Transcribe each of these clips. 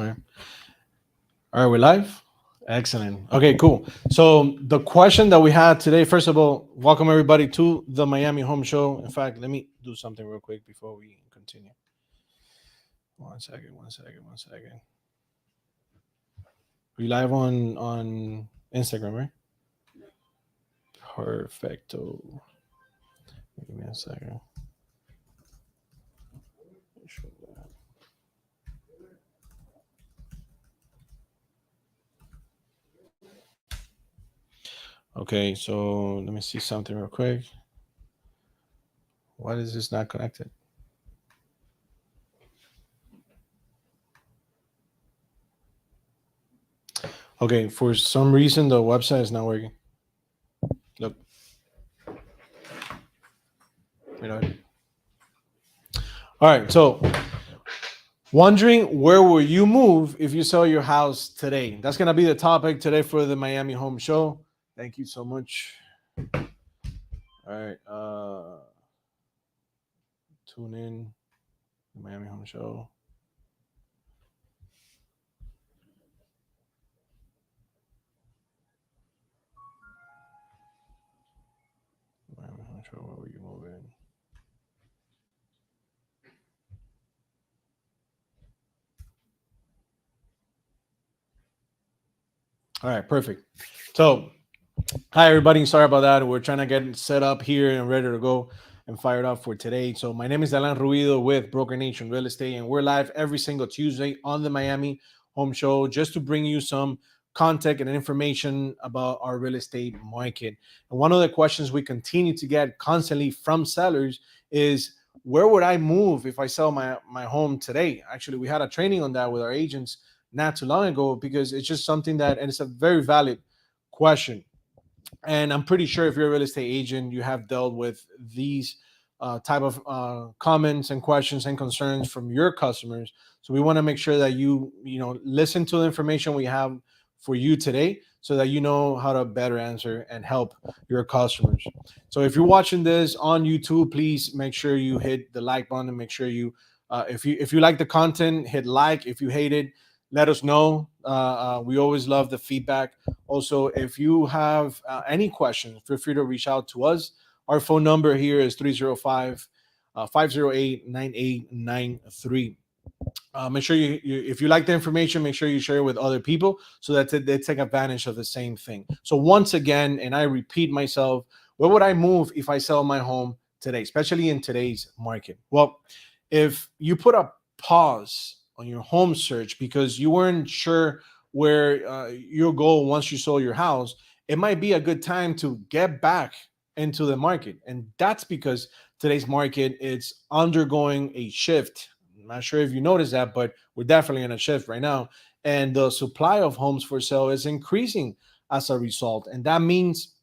Sorry. All right, we're live. Excellent. Okay, cool. So the question that we had today, first of all, welcome everybody to the Miami Home Show. In fact, let me do something real quick before we continue. One second. One second. One second. We live on Instagram, right? Perfecto. Give me a second. Show that. Okay, so let me see something real quick. Why is this not connected? Okay, for some reason the website is not working. Look, you know. All right, so wondering where will you move if you sell your house today? That's gonna be the topic today for the Miami Home Show. Thank you so much. All right, tune in the Miami Home Show. Miami Home Show. Where will you move in? All right, perfect. So, hi everybody. Sorry about that. We're trying to get set up here and ready to go and fired up for today. So, my name is Daylan Rubido with Broker Nation Real Estate, and we're live every single Tuesday on the Miami Home Show just to bring you some content and information about our real estate market. And one of the questions we continue to get constantly from sellers is, where would I move if I sell my home today? Actually, we had a training on that with our agents not too long ago, because it's just something that, and it's a very valid question. And I'm pretty sure if you're a real estate agent, you have dealt with these type of comments and questions and concerns from your customers. So we want to make sure that you listen to the information we have for you today, so that you know how to better answer and help your customers. So if you're watching this on YouTube, please make sure you hit the like button, and make sure you if you like the content, hit like. If you hate it, let us know. We always love the feedback. Also, if you have any questions, feel free to reach out to us. Our phone number here is 305 508 9893. Make sure if you like the information, make sure you share it with other people, so that they take advantage of the same thing. So once again, and I repeat myself, where would I move if I sell my home today, especially in today's market? Well, if you put a pause on your home search because you weren't sure where you'll go once you sold your house, it might be a good time to get back into the market. And that's because today's market is undergoing a shift. I'm not sure if you noticed that, but we're definitely in a shift right now. And the supply of homes for sale is increasing as a result. And that means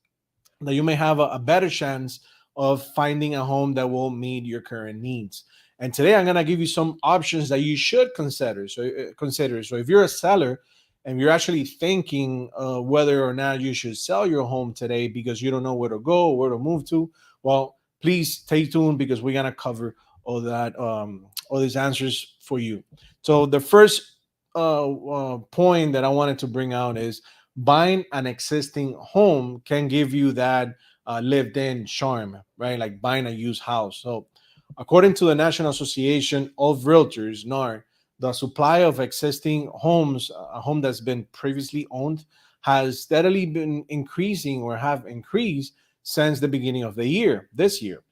that you may have a better chance of finding a home that will meet your current needs. And today I'm going to give you some options that you should consider. So if you're a seller and you're actually thinking whether or not you should sell your home today because you don't know where to go, where to move to, well, please stay tuned, because we're going to cover all that, all these answers for you. So the first point that I wanted to bring out is, buying an existing home can give you that lived in charm, right? Like buying a used house. So, according to the National Association of Realtors, NAR, the supply of existing homes, a home that's been previously owned, has steadily been increasing, or have increased since the beginning of the year, this year.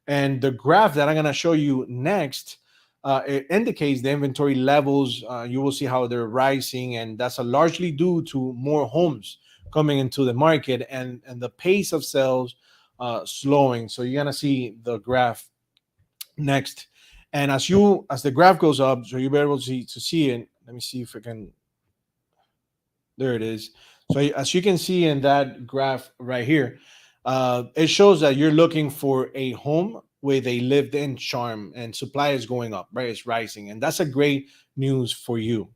And the graph that I'm going to show you next, it indicates the inventory levels. You will see how they're rising, and that's largely due to more homes coming into the market, and the pace of sales slowing. So you're going to see the graph next. And as the graph goes up, so you'll be able to see it. Let me see if I can. There it is. So as you can see in that graph right here, it shows that you're looking for a home with a lived-in charm, and supply is going up, right? It's rising, and that's a great news for you.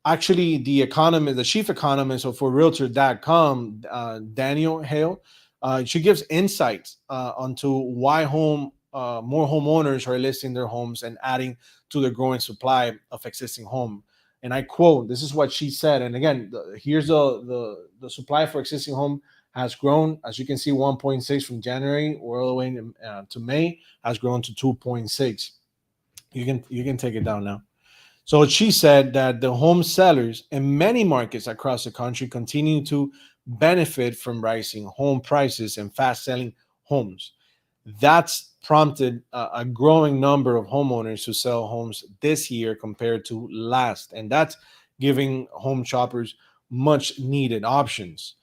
Actually, the chief economist for Realtor.com, Daniel Hale, she gives insights onto why more homeowners are listing their homes and adding to the growing supply of existing home. And I quote, this is what she said. And again, here's the supply for existing home has grown, as you can see, 1.6 from January all the way to May, has grown to 2.6. You can take it down now. So she said that the home sellers in many markets across the country continue to benefit from rising home prices and fast selling homes. That's prompted a growing number of homeowners to sell homes this year compared to last. And that's giving home shoppers much needed options.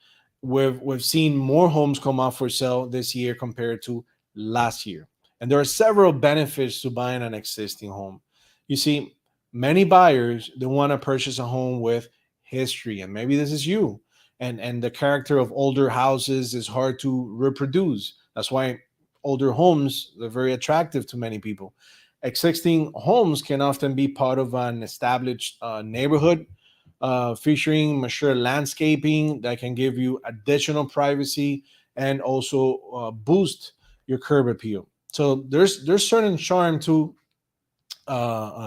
We've seen more homes come up for sale this year compared to last year. And there are several benefits to buying an existing home. You see, many buyers, they want to purchase a home with history, and maybe this is you. And the character of older houses is hard to reproduce. That's why older homes, they're very attractive to many people. Existing homes can often be part of an established neighborhood, featuring mature landscaping that can give you additional privacy and also boost your curb appeal. So there's certain charm to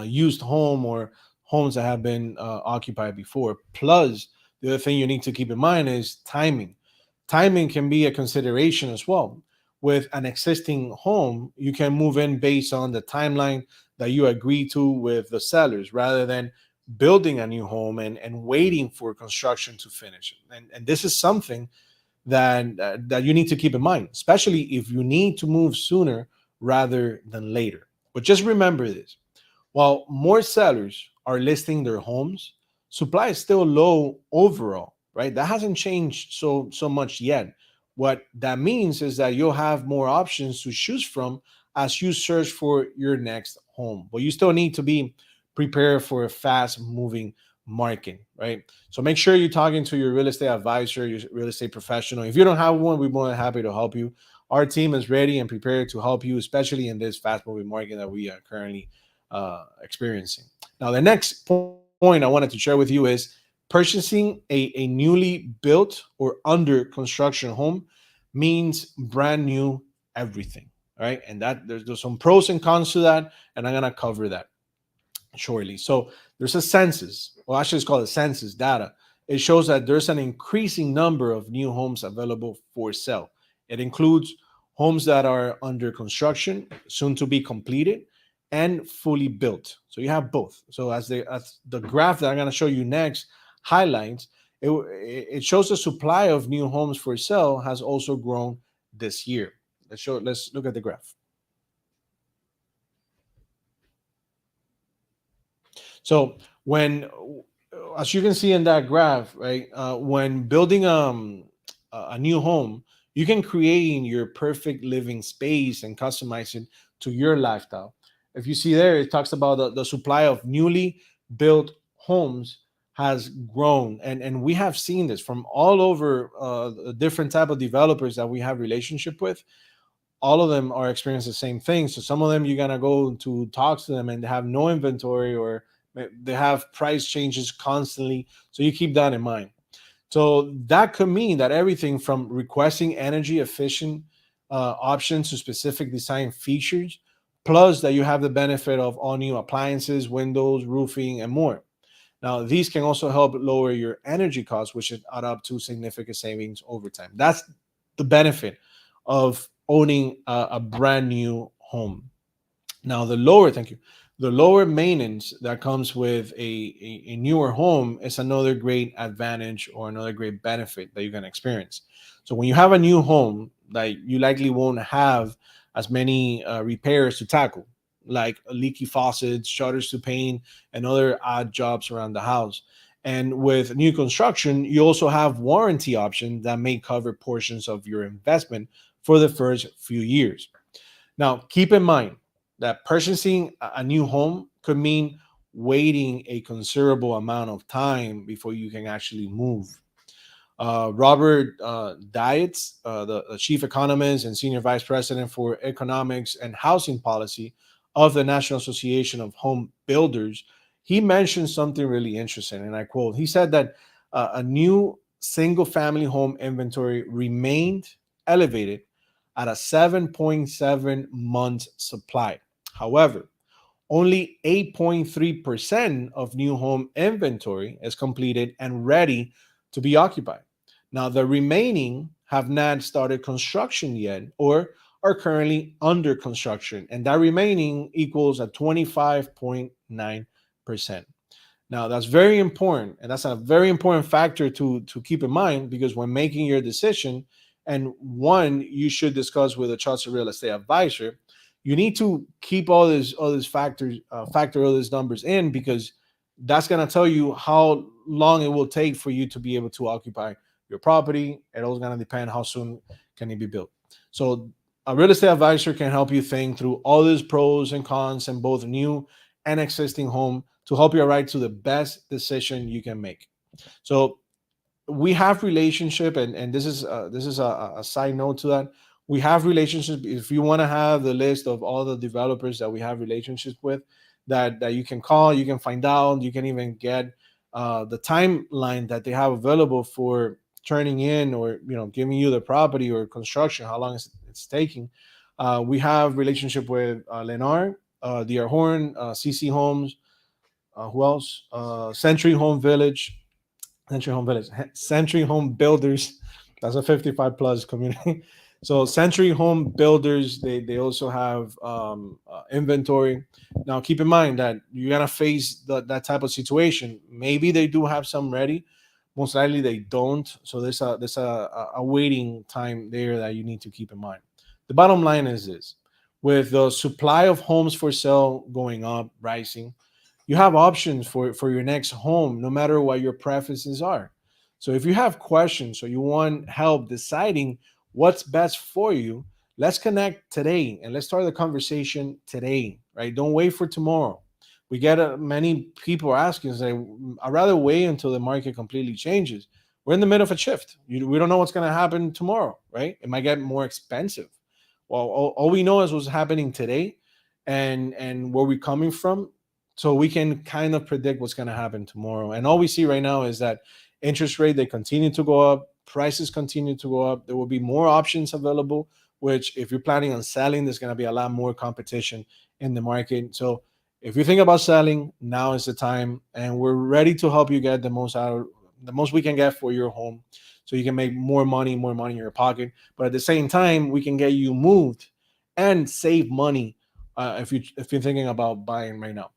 used home or homes that have been occupied before. Plus, the other thing you need to keep in mind is timing. Timing can be a consideration as well. With an existing home, you can move in based on the timeline that you agree to with the sellers rather than building a new home and waiting for construction to finish. And this is something that you need to keep in mind, especially if you need to move sooner rather than later. But just remember this: while more sellers are listing their homes, supply is still low overall, right? That hasn't changed so much yet. What that means is that you'll have more options to choose from as you search for your next home. But you still need to be prepared for a fast moving market, right? So make sure you're talking to your real estate advisor, your real estate professional. If you don't have one, we're more than happy to help you. Our team is ready and prepared to help you, especially in this fast moving market that we are currently experiencing. Now, the next point I wanted to share with you is purchasing a newly built or under construction home means brand new everything, right? And that there's some pros and cons to that, and I'm gonna cover that shortly. So there's a census, well, actually, it's called a census data. It shows that there's an increasing number of new homes available for sale. It includes homes that are under construction, soon to be completed, and fully built. So you have both. So as the graph that I'm going to show you next highlights, it shows the supply of new homes for sale has also grown this year. Let's look at the graph. So as you can see in that graph, right, when building a new home, you can create your perfect living space and customize it to your lifestyle. If you see there, it talks about the supply of newly built homes has grown, and we have seen this from all over the different type of developers that we have relationship with. All of them are experiencing the same thing. So some of them you're gonna go to talk to them and they have no inventory, or they have price changes constantly. So you keep that in mind. So that could mean that everything from requesting energy efficient options to specific design features, plus that you have the benefit of all new appliances, windows, roofing, and more. Now, these can also help lower your energy costs, which should add up to significant savings over time. That's the benefit of owning a brand new home. Now, the lower maintenance that comes with a newer home is another great advantage or another great benefit that you can experience. So when you have a new home, that you likely won't have as many repairs to tackle, like leaky faucets, shutters to paint, and other odd jobs around the house. And with new construction, you also have warranty options that may cover portions of your investment for the first few years. Now, keep in mind that purchasing a new home could mean waiting a considerable amount of time before you can actually move. Robert Dietz, the chief economist and senior vice president for economics and housing policy of the National Association of Home Builders, he mentioned something really interesting. And I quote, he said that a new single family home inventory remained elevated at a 7.7 months supply. However, only 8.3% of new home inventory is completed and ready to be occupied. Now, the remaining have not started construction yet or are currently under construction, and that remaining equals a 25.9%. Now, that's very important, and that's a very important factor to keep in mind, because when making your decision, and one you should discuss with a trusted real estate advisor, you need to keep all these factors, factor all these numbers in, because that's going to tell you how long it will take for you to be able to occupy your property. It also going to depend how soon can it be built. So a real estate advisor can help you think through all these pros and cons in both new and existing home to help you arrive to the best decision you can make. So we have relationship, and this is a side note to that. We have relationships. If you want to have the list of all the developers that we have relationships with, that you can call, you can find out, you can even get the timeline that they have available for turning in, or giving you the property or construction, how long it's taking. We have relationship with Lennar, DR Horn, CC Homes, who else? Century Home Builders. That's a 55 plus community. So Century Home Builders, they also have inventory. Now keep in mind that you're gonna face that type of situation. Maybe they do have some ready. Most likely they don't. So there's a waiting time there that you need to keep in mind. The bottom line is this: with the supply of homes for sale going up, rising, you have options for your next home, no matter what your preferences are. So if you have questions or you want help deciding what's best for you, let's connect today and let's start the conversation today, right? Don't wait for tomorrow. We get many people asking, say, I'd rather wait until the market completely changes. We're in the middle of a shift. We don't know what's going to happen tomorrow, right? It might get more expensive. Well, all we know is what's happening today, and where we're coming from, so we can kind of predict what's going to happen tomorrow. And all we see right now is that interest rate, they continue to go up, prices continue to go up. There will be more options available, which if you're planning on selling, there's going to be a lot more competition in the market. So if you think about selling, now is the time, and we're ready to help you get the most we can get for your home, so you can make more money in your pocket. But at the same time, we can get you moved and save money, if you're thinking about buying right now.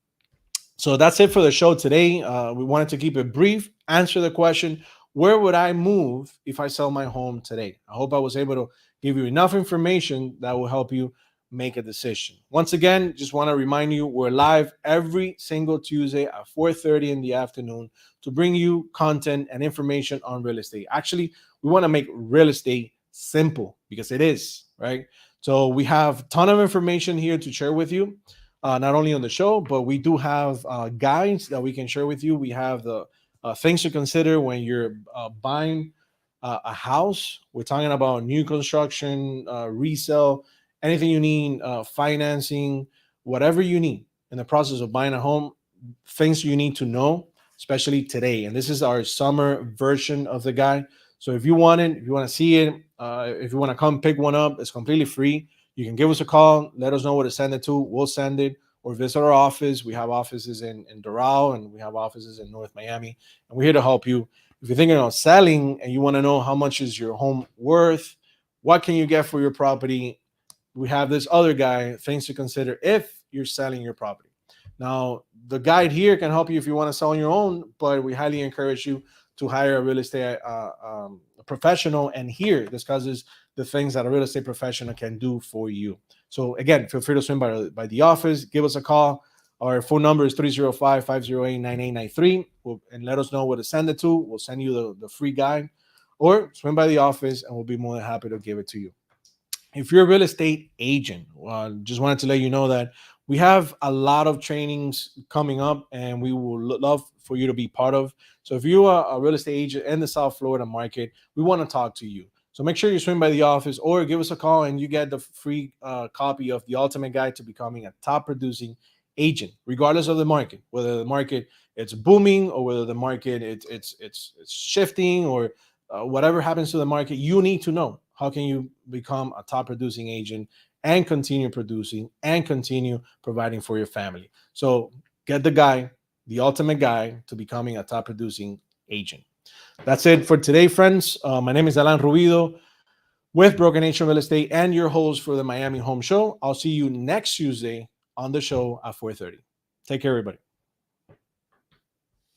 So that's it for the show today. We wanted to keep it brief, answer the question: where would I move if I sell my home today? I hope I was able to give you enough information that will help you make a decision. Once again, just want to remind you, we're live every single Tuesday at 4:30 in the afternoon to bring you content and information on real estate. Actually, we want to make real estate simple, because it is, right? So we have a ton of information here to share with you, not only on the show, but we do have guides that we can share with you. We have the things to consider when you're buying a house. We're talking about new construction, resale, anything you need, financing, whatever you need in the process of buying a home, things you need to know, especially today. And this is our summer version of the guide. So if you want it, if you want to see it, if you want to come pick one up, it's completely free. You can give us a call, let us know where to send it to. We'll send it, or visit our office. We have offices in Doral, and we have offices in North Miami, and we're here to help you. If you're thinking of selling and you want to know how much is your home worth, what can you get for your property, we have this other guy, things to consider if you're selling your property. Now, the guide here can help you if you want to sell on your own, but we highly encourage you to hire a real estate professional, and here discusses the things that a real estate professional can do for you. So again, feel free to swing by the office, give us a call. Our phone number is 305-508-9893, and let us know where to send it to. We'll send you the free guide, or swing by the office and we'll be more than happy to give it to you. If you're a real estate agent, just wanted to let you know that we have a lot of trainings coming up, and we will love for you to be part of. So if you are a real estate agent in the South Florida market, we want to talk to you. So make sure you swing by the office or give us a call, and you get the free copy of the ultimate guide to becoming a top producing agent, regardless of the market, whether the market it's booming or whether the market it's shifting, or whatever happens to the market. You need to know how can you become a top producing agent and continue producing and continue providing for your family. So get the guy, the ultimate guy, to becoming a top producing agent. That's it for today, friends. My name is Daylan Rubido with Broken Nation Real Estate and your host for the Miami Home Show. I'll see you next Tuesday on the show at 4:30. Take care, everybody.